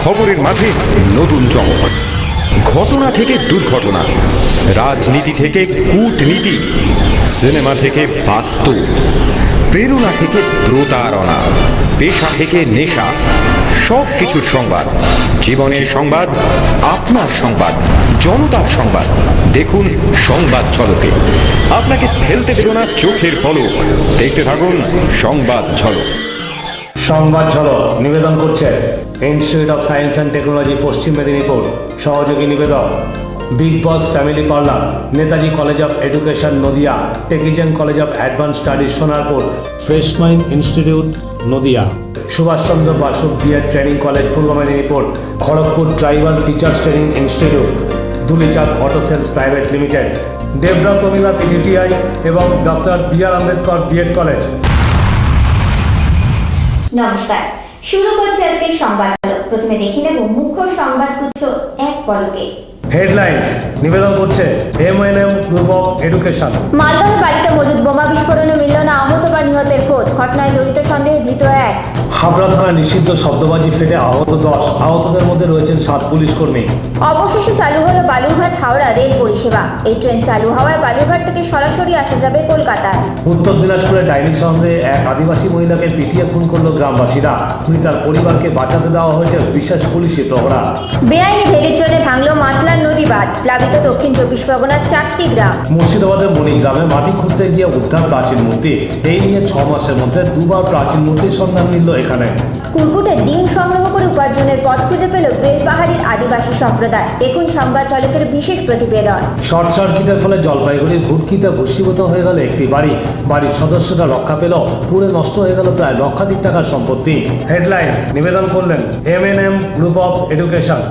খবরের মাঝে নতুন চমক, ঘটনা থেকে দুর্ঘটনা, রাজনীতি থেকে কূটনীতি, সিনেমা থেকে বাস্তব, প্রেরণা থেকে প্রতারণা, পেশা থেকে নেশা, সব কিছুর সংবাদ। জীবনের সংবাদ, আপনার সংবাদ, জনতার সংবাদ। দেখুন সংবাদ ঝলকে। আপনাকে ফেলতে দেব না চোখের পলক। দেখতে থাকুন সংবাদ ঝলক। সংবাদ ঝলক নিবেদন করছে institute of science and technology পশ্চিম মেদিনীপুর। সহযোগী নিবেদক big boss family parlour, Netaji college of education Nadia, টেকিজেন college of advance studies Sonarpur, fresh mind institute Nadia, Subhashchandra Basu BEd training college পূর্ব Medinipur, Kharagpur tribal teachers training institute, Dulichand auto sales private limited, Debra Pramila PTTI এবং doctor B R. Ambedkar BEd college. নমস্কার, শুরু করছে আজকের সংবাদ। প্রথমে দেখে নেব মুখ্য সংবাদগুচ্ছ এক পলকে। হেডলাইন্স নিবেদন করছে এমএনএম গ্রুপ অফ এডুকেশন। মালদহের বাড়িতে মজুদ বোমা বিস্ফোরণে মিলল না আহত বা নিহতের খোঁজ। ঘটনায় জড়িত সন্দেহে ধৃত এক। হাবড়া থানায় নিষিদ্ধ শব্দবাজি ফেটে আহত 10, আহতদের মধ্যে রয়েছেন 7 পুলিশ কর্মী। অবশেষে চালু হলো বালুরঘাট হাওড়া রেল পরিষেবা। এই ট্রেন চালু হওয়ায় বালুরঘাট থেকে সরাসরি আসা যাবে কলকাতায়। উত্তর দিনাজপুরে ডাইনি সন্দেহে এক আদিবাসী মহিলাকে পিটিয়ে খুন করল গ্রামবাসীরা। তার পরিবারকে বাঁচাতে দেওয়া হয়েছে বিশেষ পুলিশি প্রহরা। বেআইনি ভেরির জন্য ভাঙল মাতলার নদী বাঁধ। প্লাবিত দক্ষিণ 24 পরগনার 4টি গ্রাম। মুর্শিদাবাদের মণিগ্রামে মাটি খুঁড়তে গিয়ে উদ্ধার প্রাচীন মূর্তি। এই নিয়ে 6 মাসের মধ্যে 2 বার প্রাচীন মূর্তির সন্ধান মিলল এখানে। কুরকুটে ডিম সংগ্রহ করে উপার্জনের পথ খুঁজে পেল বেলপাহাড়ির আদিবাসী সম্প্রদায়। দেখুন সংবাদ ঝলকের বিশেষ প্রতিবেদন। শর্ট সার্কিটের ফলে জলপাইগুড়ির ভুটকিতে ভস্মীভূত হয়ে গেল একটি বাড়ি। বাড়ির সদস্যরা রক্ষা পেল, পুড়ে নষ্ট হয়ে গেল প্রায় লক্ষাধিক টাকার সম্পত্তি। হেডলাইন্স নিবেদন করলেন এমএনএম গ্রুপ অফ এডুকেশন।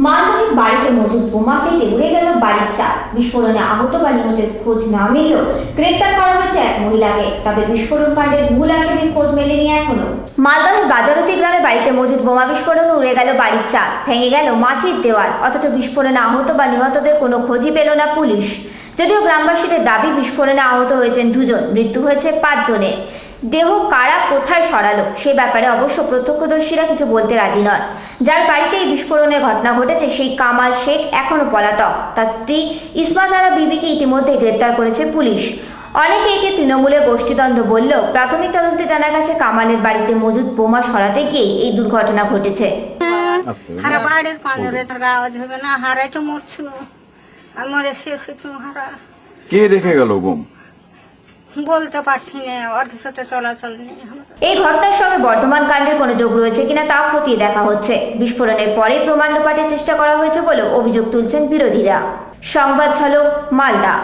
মালদহের বাড়িতে মজুদ বোমা ফেটে উড়ে গেল বাড়ির চাল। বিস্ফোরণে আহত বা নিহতের খোঁজ না মিললেও গ্রেপ্তার করা হয়েছে এক মহিলাকে। তবে বিস্ফোরণ কাণ্ডের মূল আসামির খোঁজ মেলেনি এখনো। মালদহের বাজারতি গ্রামে বাড়িতে মজুদ বোমা বিস্ফোরণে উড়ে গেল বাড়ির চাল, ভেঙে গেল মাটির দেওয়াল। অথচ বিস্ফোরণে আহত বা নিহতদের কোনো খোঁজই পেল না পুলিশ। যদিও গ্রামবাসীদের দাবি বিস্ফোরণে আহত হয়েছেন 2 জন, মৃত্যু হয়েছে 5 জনের। দেহ কারা কোথায় সরালো সে ব্যাপারে অবশ্য প্রত্যক্ষদর্শীরা কিছু বলতে রাজি নন। যার বাড়িতে এই বিস্ফোরণের ঘটনা ঘটেছে সেই কামাল শেখ এখনো পলাতক। তার স্ত্রী ইসমাত আরা বিবিকে ইতিমধ্যে গ্রেপ্তার করেছে পুলিশ। অনেকে একে তৃণমূলের গোষ্ঠীদ্বন্দ্ব বললেও প্রাথমিক তদন্তে জানা গেছে কামালের বাড়িতে মজুদ বোমা সরাতে গিয়ে এই দুর্ঘটনা ঘটেছে। কে রেখে গেল বোম বলতে পারছি না, ওর সাথে চলাচল নেই। এই ঘটনার সঙ্গে বর্ধমান কাণ্ডের কোনো যোগ রয়েছে কিনা তা খতিয়ে দেখা হচ্ছে। বিস্ফোরণের পরে প্রমাণ লোপাটের চেষ্টা করা হয়েছে বলে অভিযোগ তুলছেন বিরোধীরা। সংবাদ ঝলক মালদা।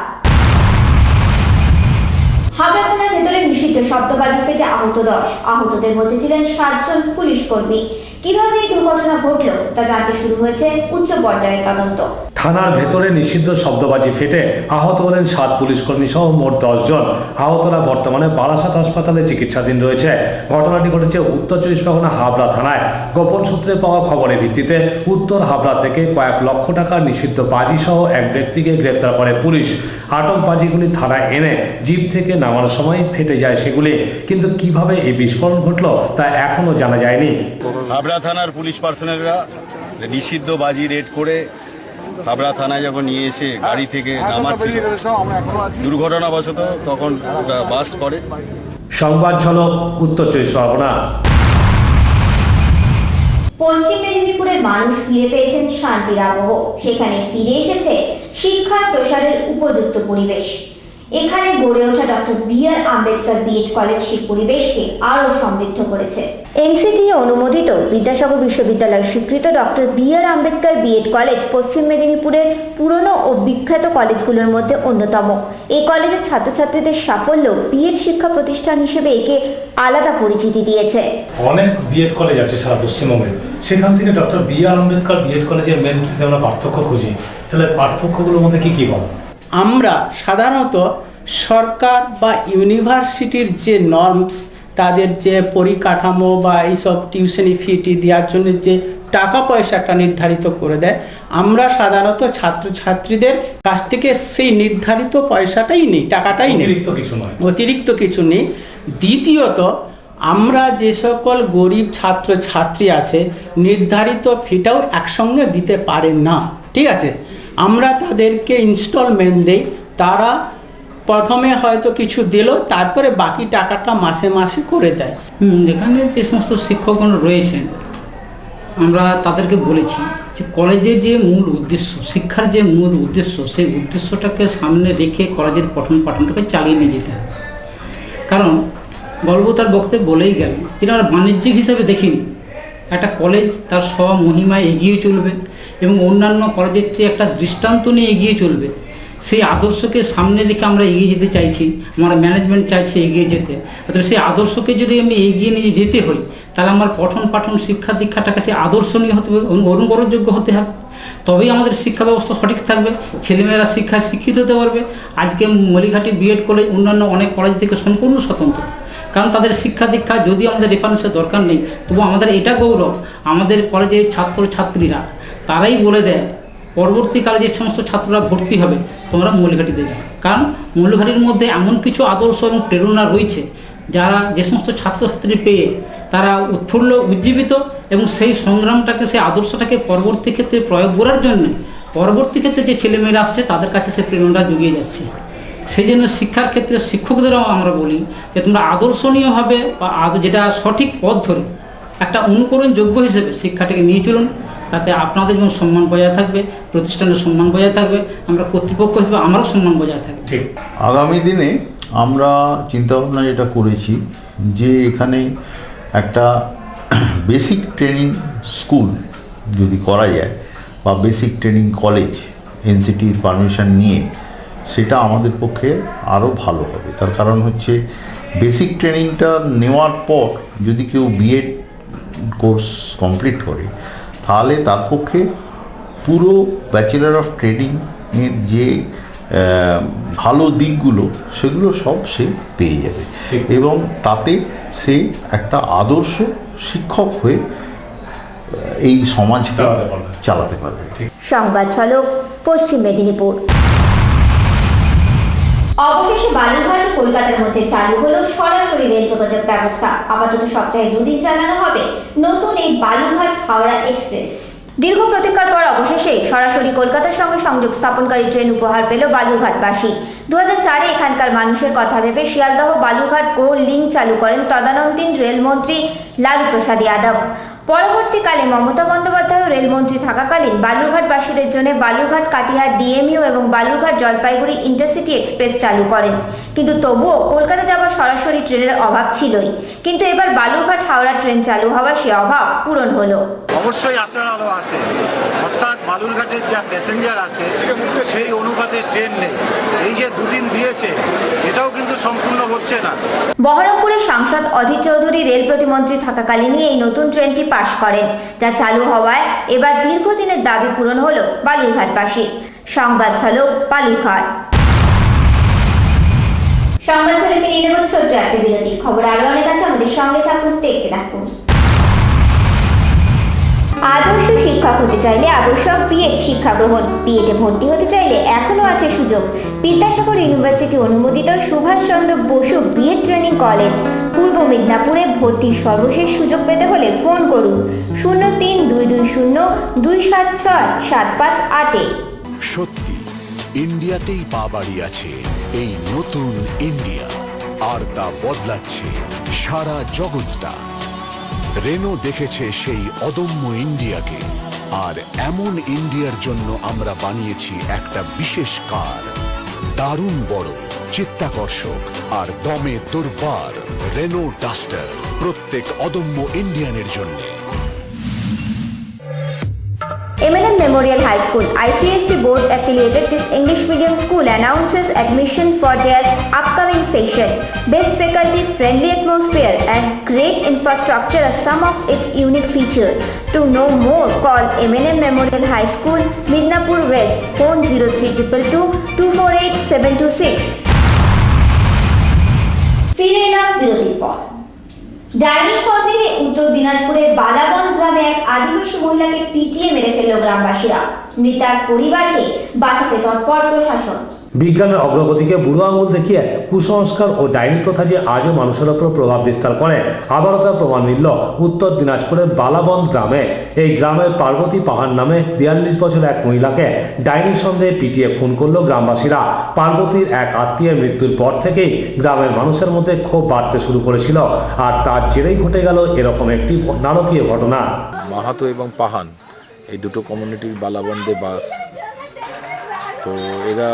হাবড়া থানার ভেতরে নিষিদ্ধ শব্দবাজি ফেটে আহত 10, আহতদের মধ্যে ছিলেন 7 জন পুলিশ কর্মী। কিভাবে এই দুর্ঘটনা ঘটল তা জানতে শুরু হয়েছে উচ্চ পর্যায়ের তদন্ত। থানার ভেতরে নিষিদ্ধ শব্দবাজি ফেটে আহত হলেন 7 পুলিশ কর্মী সহ মোট 10 জন। আহতরা বর্তমানে বারাসাত হাসপাতালে চিকিৎসাধীন রয়েছে। ঘটনাটি ঘটেছে উত্তর 24 পরগনা হাবড়া থানায়। গোপন সূত্রে পাওয়া খবরের ভিত্তিতে উত্তর হাবড়া থেকে কয়েক লক্ষ টাকার নিষিদ্ধ বাজি সহ এক ব্যক্তিকে গ্রেপ্তার করে পুলিশ। আটক বাজিগুলি থানায় এনে জিপ থেকে নামানোর সময় ফেটে যায় সেগুলি। কিন্তু কিভাবে এই বিস্ফোরণ ঘটল তা এখনো জানা যায়নি। হাবড়া থানার পুলিশ পার্সোনালরা নিষিদ্ধ বাজি রেড করে হাবড়া থানায় যখন নিয়ে এসে গাড়ি থেকে নামাচ্ছিল, দুর্ঘটনাবশত তখন বাস্ট করে। সংবাদ ঝলক উত্তর 24 পরগনা। পশ্চিম মেদিনীপুরের মানুষ ফিরে পেয়েছেন শান্তির আবহ। সেখানে ফিরে এসেছে শিক্ষার প্রসারের উপযুক্ত পরিবেশ। এখানে গড়ে ওঠা doctor B R. Ambedkar BEd college সেই পরিবেশকে আরও সমৃদ্ধ করেছে। এনসিটিএ অনুমোদিত বিদ্যাসাগর বিশ্ববিদ্যালয় স্বীকৃত doctor B R. Ambedkar BEd college পশ্চিম মেদিনীপুরের পুরনো ও বিখ্যাত কলেজগুলোর মধ্যে অন্যতম। এই কলেজের ছাত্রছাত্রীদের সাফল্য বিএড শিক্ষা প্রতিষ্ঠান হিসেবে একে আলাদা পরিচিতি দিয়েছে। অনেক বিএড কলেজ আছে সারা পশ্চিমবঙ্গে, সেখান থেকে ডক্টর বি.আর. আম্বেদকর বিএড কলেজের মেন আমরা পার্থক্য খুঁজি। তাহলে পার্থক্যগুলোর মধ্যে কি কি বল? আমরা সাধারণত সরকার বা ইউনিভার্সিটির যে নর্মস, তাদের যে পরিকাঠামো বা এইসব টিউশনি ফিটি দেওয়ার জন্য যে টাকা পয়সাটা নির্ধারিত করে দেয়, আমরা সাধারণত ছাত্রছাত্রীদের কাছ থেকে সেই নির্ধারিত পয়সাটাই নেই, টাকাটাই নেই, অতিরিক্ত কিছু নয়। অতিরিক্ত কিছু নেই। দ্বিতীয়ত, আমরা যে সকল গরিব ছাত্র ছাত্রী আছে নির্ধারিত ফিটাও একসঙ্গে দিতে পারে না, ঠিক আছে, আমরা তাদেরকে ইনস্টলমেন্ট দেই। তারা প্রথমে হয়তো কিছু দিল, তারপরে বাকি টাকাটা মাসে মাসে করে দেয়। এখানে যে সমস্ত শিক্ষকগণ রয়েছেন আমরা তাদেরকে বলেছি যে কলেজের যে মূল উদ্দেশ্য, শিক্ষার যে মূল উদ্দেশ্য, সেই উদ্দেশ্যটাকে সামনে রেখে কলেজের পঠন পাঠনটাকে চালিয়ে নিয়ে যেতে হবে। কারণ গল্প তার বক্তব্যে বলেই গেল, যেটা আমরা বাণিজ্যিক হিসেবে দেখিনি, একটা কলেজ তার স্বমহিমায় এগিয়ে চলবে এবং অন্যান্য কলেজের চেয়ে একটা দৃষ্টান্ত নিয়ে এগিয়ে চলবে। সেই আদর্শকে সামনে রেখে আমরা এগিয়ে যেতে চাইছি, আমরা ম্যানেজমেন্ট চাইছে এগিয়ে যেতে। অর্থাৎ সেই আদর্শকে যদি আমি এগিয়ে নিয়ে যেতে হই, তাহলে আমার পঠন পাঠন শিক্ষা দীক্ষাটাকে সে আদর্শনীয় হতে হবে, অনুকরণযোগ্য হতে হবে। তবেই আমাদের শিক্ষা ব্যবস্থা সঠিক থাকবে, ছেলেমেয়েরা শিক্ষায় শিক্ষিত হতে পারবে। আজকে মলিঘাটি বিএড কলেজ অন্যান্য অনেক কলেজ থেকে সম্পূর্ণ স্বতন্ত্র, কারণ তাদের শিক্ষা দীক্ষা যদিও আমাদের রেফারেন্সের দরকার নেই, তবু আমাদের এটা গৌরব, আমাদের কলেজের ছাত্র ছাত্রীরা তারাই বলে দেয় পরবর্তীকালে যে সমস্ত ছাত্ররা ভর্তি হবে তোমরা মৌলিঘাটিতে যাও। কারণ মৌলিঘাটির মধ্যে এমন কিছু আদর্শ এবং প্রেরণা রয়েছে যারা যে সমস্ত ছাত্রছাত্রী পেয়ে তারা উৎফুল্ল উজ্জীবিত এবং সেই সংগ্রামটাকে, সেই আদর্শটাকে পরবর্তী ক্ষেত্রে প্রয়োগ করার জন্য পরবর্তী ক্ষেত্রে যে ছেলেমেয়েরা আসছে তাদের কাছে সেই প্রেরণাটা জুগিয়ে যাচ্ছে। সেই জন্য শিক্ষার ক্ষেত্রে শিক্ষকদেরও আমরা বলি যে তোমরা আদর্শনীয়ভাবে বা যেটা সঠিক পথ ধরে একটা অনুকরণযোগ্য হিসেবে শিক্ষাটাকে নিয়ে চলুন, তাতে আপনাদের যেমন সম্মান বজায় থাকবে, প্রতিষ্ঠানের সম্মান বজায় থাকবে, আমরা কর্তৃপক্ষ হিসেবে আমারও সম্মান বজায় থাকবে। ঠিক। আগামী দিনে আমরা চিন্তাভাবনা যেটা করেছি যে এখানে একটা বেসিক ট্রেনিং স্কুল যদি করা যায় বা বেসিক ট্রেনিং কলেজ এনসিটির পারমিশন নিয়ে, সেটা আমাদের পক্ষে আরও ভালো হবে। তার কারণ হচ্ছে বেসিক ট্রেনিংটা নেওয়ার পর যদি কেউ বিএড কোর্স কমপ্লিট করে, তাহলে তার পক্ষে পুরো ব্যাচেলার অফ ট্রেনিংয়ের যে ভালো দিকগুলো সেগুলো সব সে পেয়ে যাবে এবং তাতে সে একটা আদর্শ শিক্ষক হয়ে এই সমাজকে চালাতে পারবে। সংবাদ ঝলক, পশ্চিম মেদিনীপুর। অবশেষে বালুরঘাট কলকাতার মধ্যে চালু হলো সরাসরি রেল যোগাযোগ ব্যবস্থা। আপাতত সপ্তাহে 2 দিন চালানো হবে নতুন এই বালুরঘাট হাওড়া এক্সপ্রেস। দীর্ঘ প্রতীক্ষার পর অবশেষে সরাসরি কলকাতার সঙ্গে সংযোগ স্থাপনকারী ট্রেন উপহার পেল বালুরঘাটবাসী। 2004-এ এখানকার মানুষের কথা ভেবে শিয়ালদহ বালুরঘাট গো লিঙ্ক চালু করেন তদানীন্তন রেলমন্ত্রী লালু প্রসাদ যাদব। পরবর্তীকালে মমতা বন্দ্যোপাধ্যায় রেলমন্ত্রী থাকাকালীন বালুরঘাটবাসীদের জন্য বালুরঘাট কাটিহার ডিএমইউ এবং বালুরঘাট জলপাইগুড়ি ইন্টারসিটি এক্সপ্রেস চালু করেন। কিন্তু তবুও কলকাতা যাওয়ার সরাসরি ট্রেনের অভাব ছিলই। কিন্তু এবার বালুরঘাট হাওড়া ট্রেন চালু হওয়া সে অভাব পূরণ হলো। অবশ্যই আসার আলো আছে, অর্থাৎ বালুরঘাটের যা প্যাসেঞ্জার আছে সেই অনুপাতে ট্রেন নেই। এই যে 2 দিন দিয়েছে এটাও কিন্তু সম্পূর্ণ হচ্ছে না। বহরমপুরের সাংসদ অধীর চৌধুরী রেল প্রতিমন্ত্রী থাকাকালীনই এই নতুন ট্রেনটি পাশ করেন, যা চালু হওয়ায় এবার দীর্ঘদিনের দাবি পূরণ হলো বালুরঘাটবাসী। সংবাদ ঝলক, বালুরঘাট। সংবাদ ঝলকে নিয়ে নেব ছোট্ট একটা বিরতি। খবর আরো অনেক আছে, আমাদের সঙ্গে থাকুন, দেখতে থাকুন। আদর্শ শিক্ষক হতে চাইলে আবশ্যক বিএড শিক্ষা গ্রহণ। বিএডে ভর্তি হতে চাইলে এখনো আছে সুযোগ। বিদ্যাসাগর ইউনিভার্সিটি অনুমোদিত Subhashchandra Bose BEd training college পূর্ব মেদিনীপুরে ভর্তির সর্বশেষ সুযোগ পেতে হলে ফোন করুন 03-226-758। সত্যি ইন্ডিয়াতেই পা বাড়ি আছে এই নতুন ইন্ডিয়া, আর তা বদলাচ্ছে সারা জগৎটা। রেনো দেখেছে সেই অদম্য ইন্ডিয়াকে, আর এমন ইন্ডিয়ার জন্য আমরা বানিয়েছি একটা বিশেষ কার, দারুণ বড়, চিত্তাকর্ষক আর দমে দুর্বার রেনো ডাস্টার, প্রত্যেক অদম্য ইন্ডিয়ানের জন্য। M&M Memorial High School, ICSE board affiliated, this English medium school announces admission for their upcoming session. Best faculty, friendly atmosphere and great infrastructure are some of its unique features. To know more, call M&M Memorial High School, Midnapur West, phone 0322248726. ফিরে এলাম বিরতির পর। ডাইনি সন্দেহে উত্তর দিনাজপুরের বালাবন গ্রামে এক আদিবাসী মহিলাকে পিটিয়ে মেরে ফেলল গ্রামবাসীরা। মৃতার পরিবারকে বাঁচাতে তৎপর প্রশাসন। বিজ্ঞানের অগ্রগতিকে বুড়ো আঙুল দেখিয়ে কুসংস্কার ও ডাইনি প্রথা যে আজও মানুষের উপর প্রভাব বিস্তার করে, আবারও তার প্রমাণ মিলল উত্তর দিনাজপুরের বালাবন্দ গ্রামে। এই গ্রামের পার্বতী পাহাড় নামে 42 বছর এক মহিলাকে ডাইনির সন্দেহে পিটিয়ে খুন করল গ্রামবাসীরা। পার্বতীর এক আত্মীয়ের মৃত্যুর পর থেকেই গ্রামের মানুষের মধ্যে ক্ষোভ বাড়তে শুরু করেছিল, আর তার জেরেই ঘটে গেল এরকম একটি নারকীয় ঘটনা। মাহাতো এবং পাহান এই দুটো কমিউনিটির বালাবন্দে বাস। তো এরা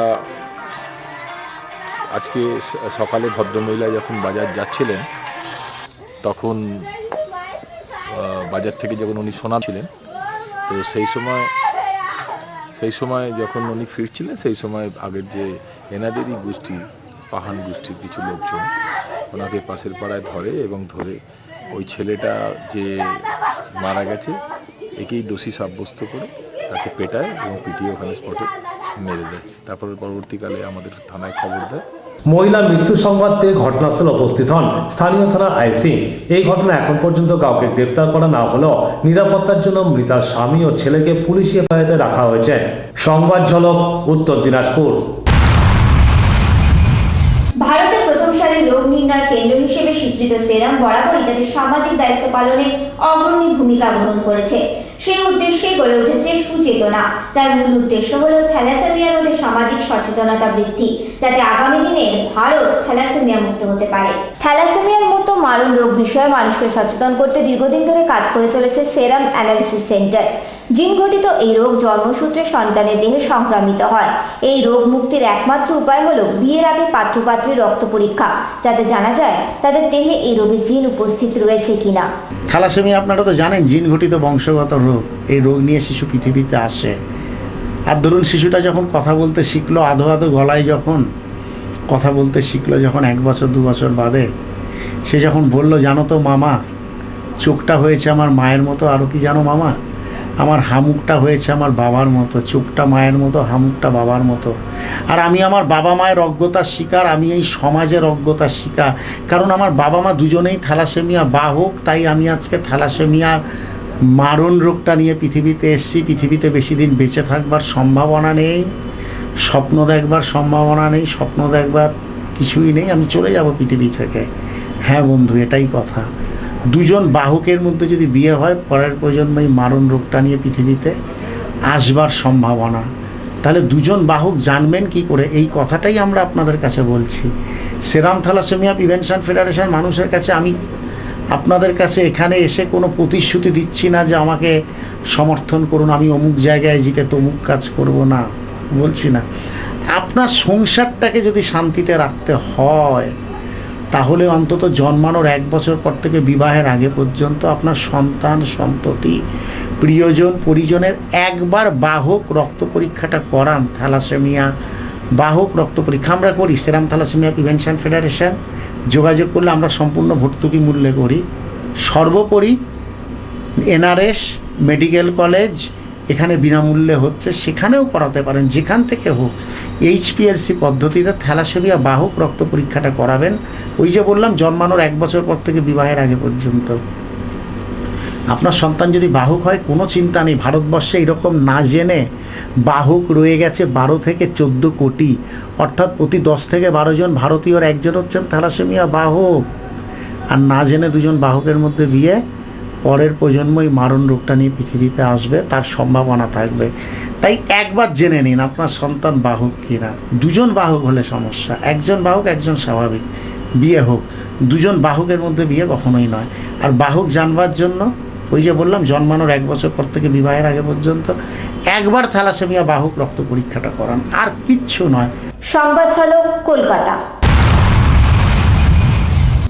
আজকে সকালে ভদ্রমহিলা যখন বাজার যাচ্ছিলেন, তখন বাজার থেকে যখন উনি শোনাচ্ছিলেন, তো সেই সময় যখন উনি ফিরছিলেন, সেই সময় আগের যে এনাদেরই গোষ্ঠী, পাহান গোষ্ঠীর কিছু লোকজন ওনাকে পাশের পাড়ায় ধরে এবং ধরে ওই ছেলেটা যে মারা গেছে একেই দোষী সাব্যস্ত করে তাকে পেটায় এবং পিটিয়ে ওখানে স্পটে মেরে দেয়। তারপরে পরবর্তীকালে আমাদের থানায় খবর দেয়। মহিলার মৃত্যু সংবাদ পেয়ে ঘটনাস্থলে উপস্থিত হন স্থানীয় থানার আইসি। এই ঘটনা এখন পর্যন্ত কাউকে গ্রেপ্তার করা না হলেও নিরাপত্তার জন্য মৃতার স্বামী ও ছেলেকে পুলিশি হেফাজতে রাখা হয়েছে। সংবাদ ঝলক, উত্তর দিনাজপুর। ভারতের প্রথম সারির রোগ নির্ণয় কেন্দ্র হিসেবে স্বীকৃত সেরাম বরাবরই তাদের সামাজিক দায়িত্ব পালনে অগ্রণী ভূমিকা গ্রহণ করেছে। সেই উদ্দেশ্যে গড়ে উঠেছে সুচেতনা, যার মূল উদ্দেশ্য হল থ্যালাসেমিয়া রোধে সামাজিক সচেতনতা বৃদ্ধি, যাতে আগামী দিনে ভারত থ্যালাসেমিয়া মুক্ত হতে পারে। থ্যালাসেমিয়ার মতো মারণ রোগ বিষয়ে মানুষকে সচেতন করতে দীর্ঘদিন ধরে কাজ করে চলেছে সেরাম অ্যানালিসিস সেন্টার। জিন ঘটিত এই রোগ জন্মসূত্রে সন্তানের দেহে সংক্রামিত হয়। এই রোগ মুক্তির একমাত্র উপায় হলো বিয়ের আগে পাত্রপাত্রীর রক্ত পরীক্ষা, যাতে জানা যায় তাদের দেহে এই রোগের জিন উপস্থিত রয়েছে কিনা। থ্যালাসেমিয়া আপনারা তো জানেন জিন ঘটিত বংশগত রোগ। এই রোগ নিয়ে শিশু পৃথিবীতে আসে। আর ধরুন শিশুটা যখন কথা বলতে শিখলো, আধো আধো গলায় যখন কথা বলতে শিখলো, যখন 1 বছর 2 বছর বাদে, সে যখন বলল, জানো তো মামা, চোখটা হয়েছে আমার মায়ের মতো, আরও কি জানো মামা, আমার হামুকটা হয়েছে আমার বাবার মতো, চোখটা মায়ের মতো, হামুকটা বাবার মতো। আর আমি আমার বাবা মায়ের অজ্ঞতার শিকার, আমি এই সমাজের অজ্ঞতার শিকার, কারণ আমার বাবা মা দুজনেই থ্যালাসেমিয়া বাহক। তাই আমি আজকে থ্যালাসেমিয়া মারণ রোগটা নিয়ে পৃথিবীতে এসেছি। পৃথিবীতে বেশি দিন বেঁচে থাকবার সম্ভাবনা নেই, স্বপ্ন দেখবার সম্ভাবনা নেই, স্বপ্ন দেখবার কিছুই নেই, আমি চলে যাব পৃথিবী থেকে। হ্যাঁ বন্ধু, এটাই কথা। দুজন বাহকের মধ্যে যদি বিয়ে হয়, পরের প্রজন্মে মারণ রোগটা নিয়ে পৃথিবীতে আসবার সম্ভাবনা। তাহলে দুজন বাহক জানবেন কি করে, এই কথাটাই আমরা আপনাদের কাছে বলছি। সেরাম থ্যালাসেমিয়া প্রিভেনশন ফেডারেশন মানুষের কাছে, আমি আপনাদের কাছে এখানে এসে কোনো প্রতিশ্রুতি দিচ্ছি না যে আমাকে সমর্থন করুন, আমি অমুক জায়গায় জিতে তমুক কাজ করব না, বলছি না। আপনার সংসারটাকে যদি শান্তিতে রাখতে হয়, তাহলে অন্তত জন্মানোর 1 বছর পর থেকে বিবাহের আগে পর্যন্ত আপনার সন্তান, সন্ততি, প্রিয়জন, পরিজনের একবার বাহক রক্ত পরীক্ষাটা করান। থ্যালাসেমিয়া বাহক রক্ত পরীক্ষা আমরা করি। সেরাম থ্যালাসেমিয়া প্রিভেনশন ফেডারেশন যোগাযোগ করলে আমরা সম্পূর্ণ ভর্তুকি মূল্যে করি। সর্বোপরি এনআরএস মেডিকেল কলেজ এখানে বিনামূল্যে হচ্ছে, সেখানেও করাতে পারেন, যেখান থেকে হোক। HPLC পদ্ধতিতে থ্যালাসেমিয়া বাহক রক্ত পরীক্ষাটা করাবেন। ওই যে বললাম, জন্মানোর 1 বছর পর থেকে বিবাহের আগে পর্যন্ত। আপনার সন্তান যদি বাহক হয়, কোনো চিন্তা নেই। ভারতবর্ষে এরকম না জেনে বাহক রয়ে গেছে 12 থেকে 14 কোটি, অর্থাৎ প্রতি 10 থেকে 12 জন ভারতীয়র একজন হচ্ছেন থ্যালাসেমিয়া বাহক। আর না জেনে দুজন বাহকের মধ্যে বিয়ে, পরের প্রজন্মই মারণ রোগটা নিয়ে পৃথিবীতে আসবে, তার সম্ভাবনা থাকবে। তাই একবার জেনে নিন আপনার সন্তান বাহক কিনা। দুজন বাহক হলে সমস্যা, একজন বাহক একজন স্বাভাবিক, বিয়ে হোক। দুজন বাহকের মধ্যে বিয়ে কখনোই নয়। আর বাহক জানবার জন্য ওই যে বললাম, জন্মানোর 1 বছর পর থেকে বিবাহের আগে পর্যন্ত একবার থ্যালাসেমিয়া বাহক রক্ত পরীক্ষাটা করান, আর কিচ্ছু নয়। সংবাদ ঝলক, কলকাতা।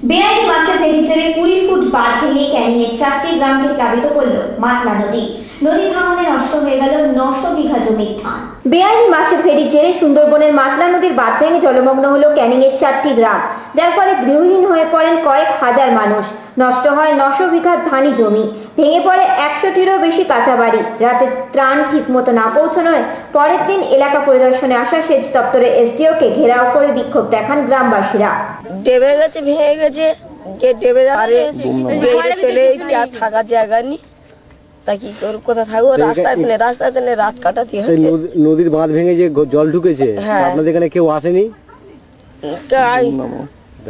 বেআইনি মাছের ভেড়ির জেরে 20 ফুট বাঁধ ভেঙে ক্যানিংয়ের 4টি গ্রামকে প্লাবিত করল মাতলা নদী। নদী ভাঙনে নষ্ট হয়ে গেল 900 বিঘা জমির ধান। বেআইনি মাছের ভেড়ির জেরে সুন্দরবনের মাতলা নদীর বাঁধ ভেঙে জলমগ্ন হলো ক্যানিংয়ের 4টি গ্রাম, যার ফলে গৃহহীন হয়ে পড়েন কয়েক হাজার মানুষ। নষ্ট হয় 900 বিঘা ধানি জমি, ভেঙে পড়ে 100টিরও বেশি কাঁচা বাড়ি। রাতে ত্রাণ ঠিকমতো না পৌঁছানোয় পরের দিন এলাকা পরিদর্শনে আসা সেচ দপ্তরের SDO-কে ঘেরাও করে বিক্ষোভ দেখান গ্রামবাসীরা। ডেবে গেছে, ভেঙে গেছে, যে ডেবে চলে এসেছি, আর থাকার জায়গা নেই। তা কি করব, কোথা থাকবো? রাস্তায় তেলে রাত কাটাতে হচ্ছে। নদীর বাঁধ ভেঙে যে জল ঢুকেছে, আপনাদের এখানে কেউ আসেনি?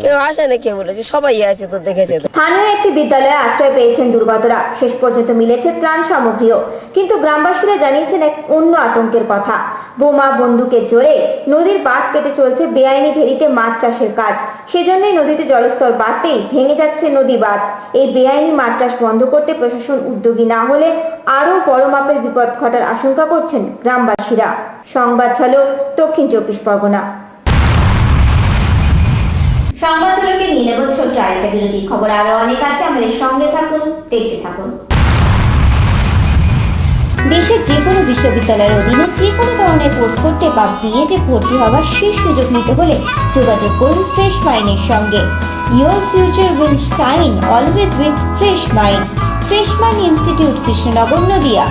কেউ আসে না, কেউ বলেছে সবাই আছে, তো দেখেছে। স্থানীয় একটি বিদ্যালয়ে আশ্রয় পেয়েছেন দুর্গতরা। শেষ পর্যন্ত মিলেছে ত্রাণ সামগ্রীও, কিন্তু গ্রামবাসীরা জানিয়েছেন এক অন্য আতঙ্কের কথা। বোমা বন্দুকের জোরে নদীর বাঁধ কেটে চলছে বেআইনি ভেরিতে মাছ চাষের কাজ। সেজন্যই নদীতে জলস্তর বাড়তেই ভেঙে যাচ্ছে নদী বাঁধ। এই বেআইনি মাছ চাষ বন্ধ করতে প্রশাসন উদ্যোগী না হলে আরও বড় মাপের বিপদ ঘটার আশঙ্কা করছেন গ্রামবাসীরা। সংবাদ ঝলক, দক্ষিণ 24 পরগনা। সংবাদ ঝলকে নিয়ে নেব ছোট্ট আরেকটা বিরতি। খবর আরো অনেক আছে, আমাদের সঙ্গে থাকুন, দেখতে থাকুন। দেশের যে কোনো বিশ্ববিদ্যালয়ের অধীনে যে কোনো ধরনের কোর্স করতে বা বিএডে ভর্তি হওয়ার শেষ সুযোগ নিতে হলে যোগাযোগ করুন ফ্রেশ মাইন্ডের সঙ্গে। Your future will shine always with Fresh Mind. Fresh Mind Institute, Krishnanagar, Nadia.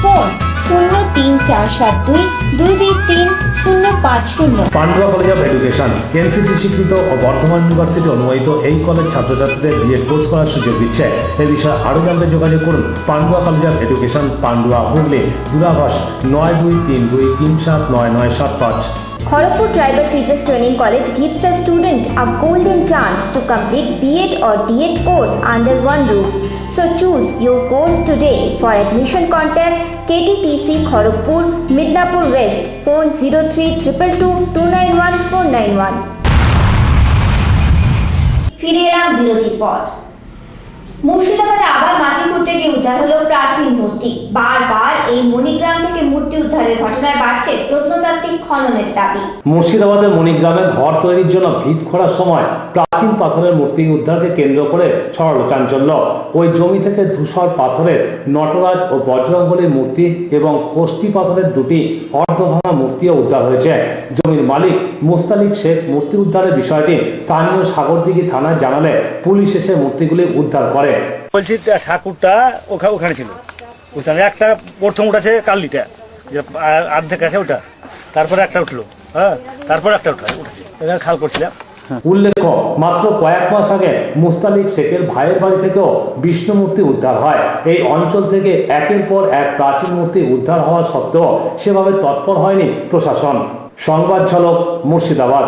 Phone 03432233050। Pandua college of education NCT স্বীকৃত ও বর্ধমান ইউনিভার্সিটি অনুমোদিত এই কলেজ ছাত্রছাত্রীদের বিএড কোর্স করার সুযোগ দিচ্ছে। এ বিষয়ে আরও জানতে যোগাযোগ করুন Pandua college of education, Pandua, Hooghly. দূরাভাষ 9232379975। Kharagpur Tribal Teachers Training College gives the student a golden chance to complete BEd or DEd course under one roof. So choose your course today. For admission, contact KTTC Kharagpur, Midnapur West. Phone 0322291491. ফিরে এলাম বিরতির পর। মুর্শিদাবাদে আবার মাটি খুঁড়তে গিয়ে উদ্ধার হলো প্রাচীন মূর্তি। বারবার এই মণিগ্রাম থেকে মূর্তি উদ্ধারের ঘটনায় বাড়ছে প্রত্নতাত্ত্বিক খননের দাবি। মুর্শিদাবাদের মণিগ্রামে ঘর তৈরির জন্য ভিত খোঁড়ার সময় প্রাচীন পাথরের মূর্তি উদ্ধারকে কেন্দ্র করে ছড়ালো চাঞ্চল্য। ওই জমি থেকে ধূসর পাথরের নটরাজ ও বজরংবলীর মূর্তি এবং কোষ্ঠী পাথরের দুটি অর্ধভাঙা মূর্তিও উদ্ধার হয়েছে। জমির মালিক মুস্তালিক শেখ মূর্তি উদ্ধারের বিষয়টি স্থানীয় সাগরদিঘি থানায় জানালে পুলিশ এসে মূর্তিগুলি উদ্ধার করে। বলছি ঠাকুরটা ওখানে ছিল, বুঝলাম। একটা প্রথম উঠেছে কাল্লিটা, যে অর্ধেক আছে ওটা, তারপরে একটা উঠলো, হ্যাঁ, তারপরে একটা উঠেছে, এখানে খাল করছিলাম। উল্লেখ্য, মাত্র কয়েক মাস আগে মুস্তালিক শেখের ভাইয়ের বাড়ি থেকেও বিষ্ণু মূর্তি উদ্ধার হয়। এই অঞ্চল থেকে একের পর এক প্রাচীন মূর্তি উদ্ধার হওয়া সত্ত্বেও সেভাবে তৎপর হয়নি প্রশাসন। সংবাদ ঝলক, মুর্শিদাবাদ।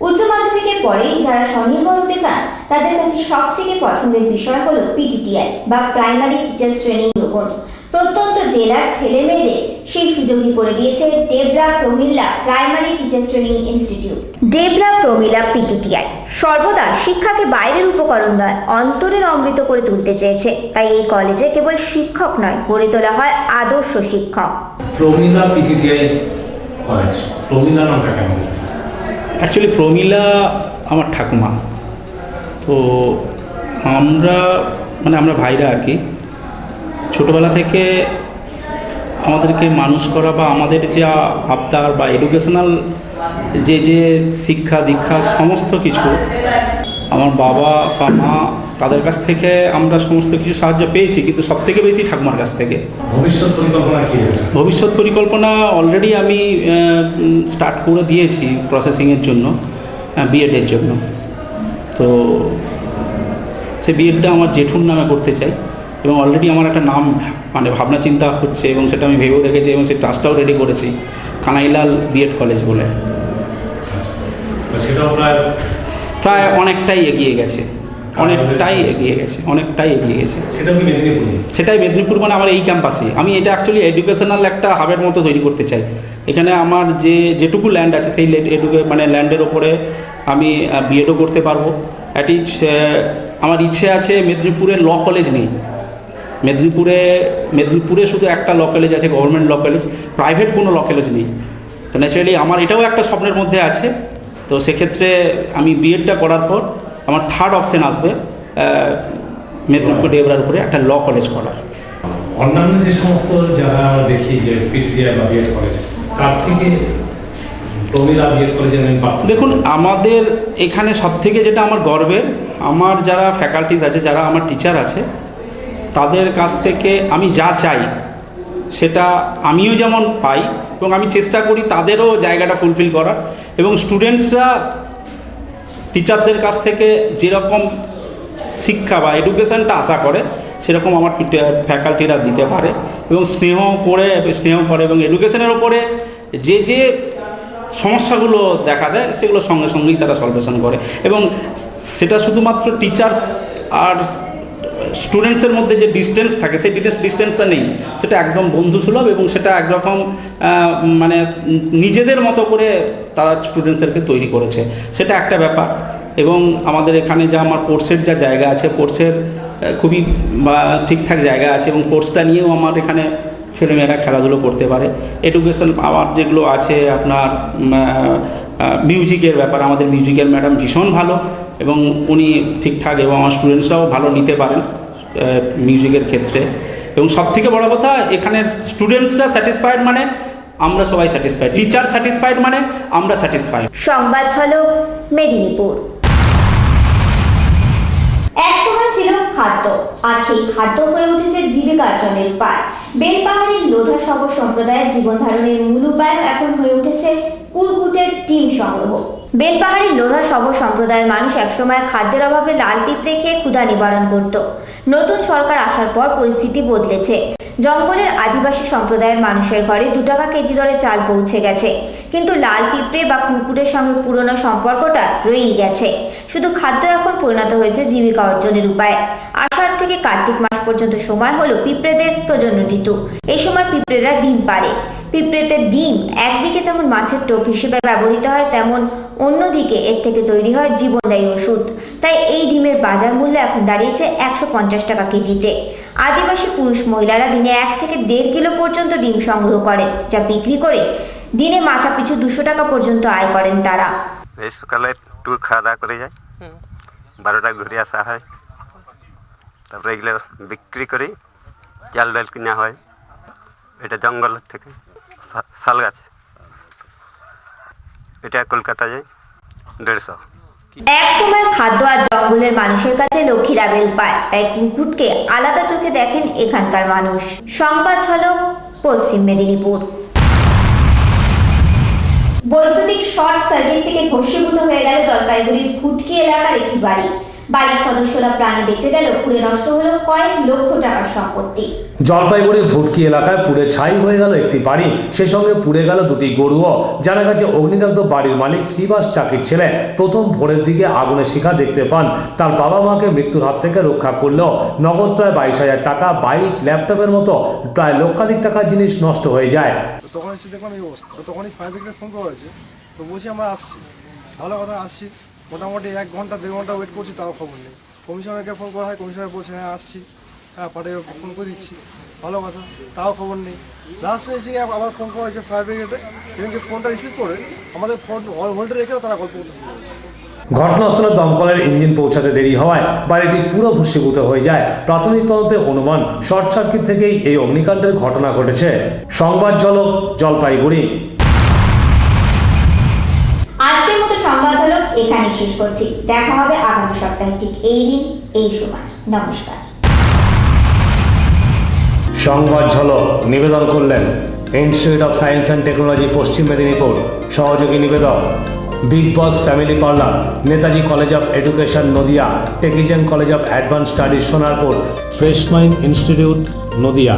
উচ্চ মাধ্যমিকের পরে যারা স্বনির্ভর হতে চান তাদের কাছে সব থেকে পছন্দের বিষয় হলো PTTI বা প্রাইমারি টিচার্স ট্রেনিং গ্রুপ। প্রত্যন্ত জেলার ছেলে মেয়েদের সেই সুযোগই করে দিয়েছে Debra Pramila primary teachers training institute. Debra Pramila PTTI সর্বদা শিক্ষাকে বাইরের উপকরণ নয়, অন্তরের অমৃত করে তুলতে চেয়েছে। তাই এই কলেজে কেবল শিক্ষক নয়, গড়ে তোলা হয় আদর্শ শিক্ষক। প্রমিলা PTTI কলেজ, প্রমিলা নামটা কেমন? অ্যাকচুয়ালি প্রমিলা আমার ঠাকুমা। তো আমরা ভাইরা আর কি ছোটোবেলা থেকে আমাদেরকে মানুষ করা বা আমাদের যা আবদার বা এডুকেশনাল যে শিক্ষা দীক্ষা সমস্ত কিছু আমার বাবা বা মা তাদের কাছ থেকে আমরা সমস্ত কিছু সাহায্য পেয়েছি, কিন্তু সব থেকে বেশি ঠাকুমার কাছ থেকে। ভবিষ্যৎ পরিকল্পনা কি? ভবিষ্যৎ পরিকল্পনা অলরেডি আমি স্টার্ট করে দিয়েছি প্রসেসিংয়ের জন্য, বিএডের জন্য। তো সে বিএডটা আমার জেঠুর নামে করতে চাই এবং অলরেডি আমার একটা নাম ভাবনা চিন্তা হচ্ছে এবং সেটা আমি ভেবেও রেখেছি এবং সেই ট্রাস্টটাও রেডি করেছি, কানাইলাল বিএড কলেজ বলে। সেটাও প্রায় অনেকটাই এগিয়ে গেছে, অনেকটাই এগিয়ে গেছে। সেটাই মেদিনীপুর, মানে আমার এই ক্যাম্পাসে। আমি এটা অ্যাকচুয়ালি এডুকেশনাল একটা হাবের মতো তৈরি করতে চাই। এখানে আমার যেটুকু ল্যান্ড আছে সেই ল্যান্ডের ওপরে আমি বিএডও করতে পারবো। আমার ইচ্ছে আছে মেদিনীপুরে ল কলেজ নেই, মেদিনীপুরে শুধু একটা ল কলেজ আছে, গভর্নমেন্ট ল কলেজ, প্রাইভেট কোনো ল কলেজ নেই। তো ন্যাচারালি আমার এটাও একটা স্বপ্নের মধ্যে আছে। তো সেক্ষেত্রে আমি বিএডটা করার পর আমার থার্ড অপশন আসবে মেদিনীপুর ডেবরার উপরে একটা ল কলেজ করার। অন্যান্য যে সমস্ত যারা আমরা দেখি যে PTTI বা বিএড কলেজ, তার থেকে প্রমিলা বিএড কলেজের দেখুন, আমাদের এখানে সব থেকে যেটা আমার গর্বের, আমার যারা ফ্যাকাল্টিজ আছে, যারা আমার টিচার আছে, তাদের কাছ থেকে আমি যা চাই সেটা আমিও যেমন পাই এবং আমি চেষ্টা করি তাদেরও জায়গাটা ফুলফিল করার। এবং স্টুডেন্টসরা টিচারদের কাছ থেকে যেরকম শিক্ষা বা এডুকেশনটা আশা করে সেরকম আমার ফ্যাকাল্টিরা দিতে পারে এবং স্নেহ করে এবং এডুকেশনের ওপরে যে সমস্যাগুলো দেখা দেয় সেগুলো সঙ্গে সঙ্গেই তারা সলভেশন করে এবং সেটা শুধুমাত্র টিচার আর স্টুডেন্টসের মধ্যে যে ডিস্টেন্স থাকে সেই ডিস্টেন্সটা নেই, সেটা একদম বন্ধুসুলভ এবং সেটা একরকম মানে নিজেদের মতো করে তারা স্টুডেন্টসদেরকে তৈরি করেছে, সেটা একটা ব্যাপার। এবং আমাদের এখানে যা আমার কোর্সের যা জায়গা আছে, কোর্সের খুবই ঠিকঠাক জায়গা আছে এবং কোর্সটা নিয়েও আমার এখানে ছেলেমেয়েরা খেলাধুলো করতে পারে। এডুকেশন পাওয়ার যেগুলো আছে আপনার মিউজিকের ব্যাপার, আমাদের মিউজিকের ম্যাডাম ভীষণ ভালো এবং উনি ঠিকঠাক এবং আমার স্টুডেন্টসরাও ভালো নিতে পারেন মিউজিকের ক্ষেত্রে। এবং সবথেকে বড় কথা, এখানে স্টুডেন্টসরা স্যাটিসফাইড মানে আমরা সবাই স্যাটিসফাইড, টিচার স্যাটিসফাইড মানে আমরা স্যাটিসফাইড। সংবাদ ঝলক মেদিনীপুর। একসময় ছিল খাদ্য, আজ সেই খাদ্য হয়ে উঠেছে জীবিকার্জনের উপায়। বেলপাহাড়ির লোধা শব সম্প্রদায়ের জীবন ধারণের মূল উপায় এখন হয়ে উঠেছে কুরকুটের ডিম সংগ্রহ। বেলপাহাড়ির লোধা শব সম্প্রদায়ের মানুষ একসময় খাদ্যের অভাবে লাল পিঁপড়ে খেয়ে ক্ষুধা নিবারণ করত। নতুন সরকার আসার পর পরিস্থিতি বদলেছে। জঙ্গলের আদিবাসী সম্প্রদায়ের মানুষের ঘরে 2 টাকা কেজি দরে চাল পৌঁছে গেছে, কিন্তু লাল পিঁপড়ে বা কুকুরের সঙ্গে পুরনো সম্পর্কটা রয়েই গেছে। শুধু খাদ্য এখন পরিণত হয়েছে জীবিকা অর্জনের উপায়। আষাঢ় থেকে কার্তিক মাস পর্যন্ত সময় হলো পিঁপড়েদের প্রজনন ঋতু। এই সময় পিঁপড়েরা ডিম পাড়ে। পিঁপড়েদের ডিম একদিকে যেমন মাছের টোপ হিসেবে ব্যবহৃত হয়, তেমন অন্যদিকে এর থেকে তৈরি হয় জীবনদায়ী ওষুধ। তাই এই ডিমের বাজার মূল্য এখন দাঁড়িয়েছে 150 টাকা কেজিতে। আদিবাসী পুরুষ মহিলারা দিনে 1 থেকে 1.5 কিলো পর্যন্ত ডিম সংগ্রহ করেন, যা বিক্রি করে দিনে মাথা পিছু 200 টাকা পর্যন্ত আয় করেন তারা। এই সকালে একটু খাওয়া দাওয়া করে যায়, 12টা ঘুরে আসা হয়, তারপরে এগুলো বিক্রি করি, চাল ডাল কিনা হয়। এটা জঙ্গল থেকে শাল গাছ, এটা কলকাতা যায় 150। এক সময় খাদ্য আর জঙ্গলের মানুষের কাছে লক্ষ্মী লাভের উপায়, তাই কুকুরকে আলাদা চোখে দেখেন এখানকার মানুষ। সংবাদ ঝলক পশ্চিম মেদিনীপুর। বৈদ্যুতিক শর্ট সার্কিট থেকে ভস্মীভূত হয়ে গেল জলপাইগুড়ির ফুটকি এলাকার একটি বাড়ি। বাড়ির সদস্যরা প্রাণে বেঁচে গেল, পুড়ে নষ্ট হলো কয়েক লক্ষ টাকার সম্পত্তি। জলপাইগুড়ির ভুটকি এলাকায় পুড়ে ছাই হয়ে গেল একটি বাড়ি, সে সঙ্গে পুড়ে গেল 2টি গরুও। জানা গেছে অগ্নিদগ্ধ বাড়ির মালিক শ্রীবাস চাকির ছেলে প্রথম ভোরের দিকে আগুনের শিখা দেখতে পান। তার বাবা মাকে মৃত্যুর হাত থেকে রক্ষা করলেও নগদ প্রায় 22,000 টাকা, বাইক, ল্যাপটপের মতো প্রায় লক্ষাধিক টাকার জিনিস নষ্ট হয়ে যায়। তখন এসে দেখলাম এই অবস্থা, তখনই ফায়ার ব্রিগেড ফোন করা হয়েছে। তো বলছি আমরা আসছি, ভালো কথা আসছি, মোটামুটি 1 ঘন্টা 1.5 ঘন্টা ওয়েট করছি, তাও খবর নেই। কমিশনারকে ফোন করা হয়, কমিশনার বলছে হ্যাঁ আসছি, হ্যাঁ পাঠিয়ে ফোন করে দিচ্ছি, ভালো কথা, তাও খবর নেই। লাস্ট এসে আবার ফোন করা হয়েছে ফায়ার ব্রিগেডে, এবং ফোনটা রিসিভ করে আমাদের ফোন হোল্ডে রেখেও তারা গল্প করতে শুরু করেছে। ঘটনাস্থলে দমকলের ইঞ্জিন পৌঁছাতে দেরি হওয়ায় বাড়িটি পুরো ভস্মীভূত হয়ে যায়। প্রাথমিক তদন্তে অনুমান শর্ট সার্কিট থেকেই এই অগ্নিকাণ্ডের ঘটনা ঘটেছে। সংবাদ ঝলক জলপাইগুড়ি। আজকের মতো সংবাদ ঝলক এখানে শেষ করছি। দেখা হবে আগামী সপ্তাহে ঠিক এই দিন এই সময়। নমস্কার। সংবাদ ঝলক নিবেদন করলেন institute of science and technology পশ্চিম মেদিনীপুর। সহযোগী নিবেদক big boss family parlour, Netaji college of education Nadia, টেকিজেন college of advance studies Sonarpur, fresh mind institute Nadia,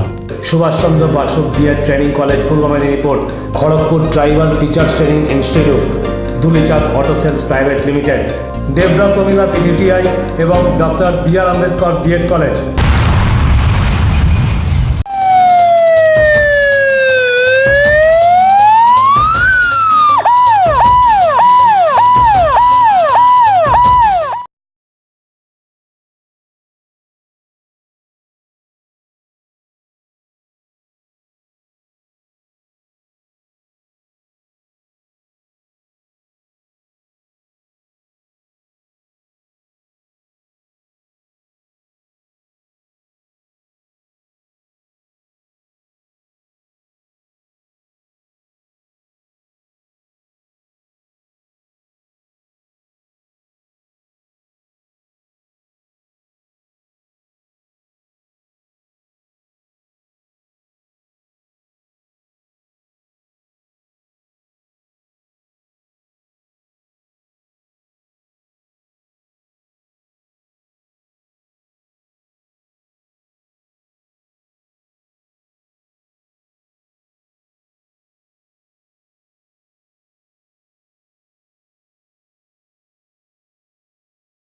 Subhashchandra Basu BEd training college পূর্ব Medinipur, Kharagpur tribal teachers training institute, Dhulichand auto sales private limited, Debra Pramila PTTI এবং doctor B R Ambedkar BEd college.